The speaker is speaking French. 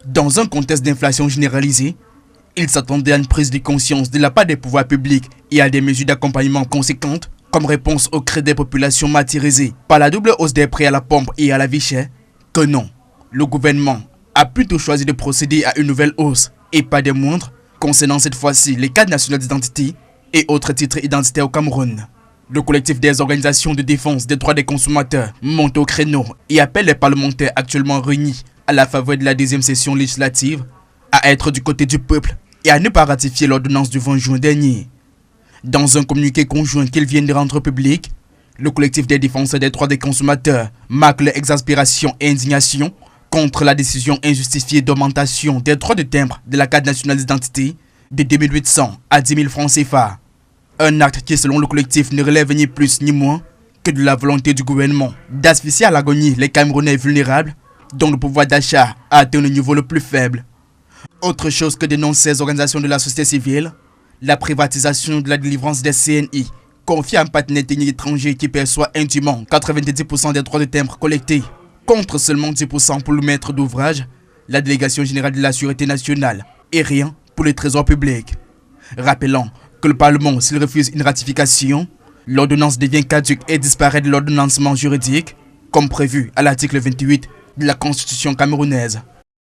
Dans un contexte d'inflation généralisée, ils s'attendaient à une prise de conscience de la part des pouvoirs publics et à des mesures d'accompagnement conséquentes comme réponse aux cris des populations martyrisées par la double hausse des prix à la pompe et à la vie chère. Que non, le gouvernement a plutôt choisi de procéder à une nouvelle hausse, et pas des moindres, concernant cette fois-ci les cartes nationales d'identité et autres titres identitaires au Cameroun. Le collectif des organisations de défense des droits des consommateurs monte au créneau et appelle les parlementaires actuellement réunis à la faveur de la deuxième session législative à être du côté du peuple et à ne pas ratifier l'ordonnance du 20 juin dernier. Dans un communiqué conjoint qu'ils viennent de rendre public, le collectif des défenseurs des droits des consommateurs marque leur exaspération et indignation contre la décision injustifiée d'augmentation des droits de timbre de la carte nationale d'identité de 2800 à 10 000 francs CFA. Un acte qui, selon le collectif, ne relève ni plus ni moins que de la volonté du gouvernement d'asphyxier à l'agonie les Camerounais vulnérables dont le pouvoir d'achat a atteint le niveau le plus faible. Autre chose que dénoncent ces organisations de la société civile, la privatisation de la délivrance des CNI, confiée à un partenaire technique étranger qui perçoit indûment 90% des droits de timbre collectés, contre seulement 10% pour le maître d'ouvrage, la délégation générale de la Sûreté nationale, et rien pour le trésor public. Rappelons que le Parlement, s'il refuse une ratification, l'ordonnance devient caduque et disparaît de l'ordonnancement juridique, comme prévu à l'article 28 de la Constitution camerounaise.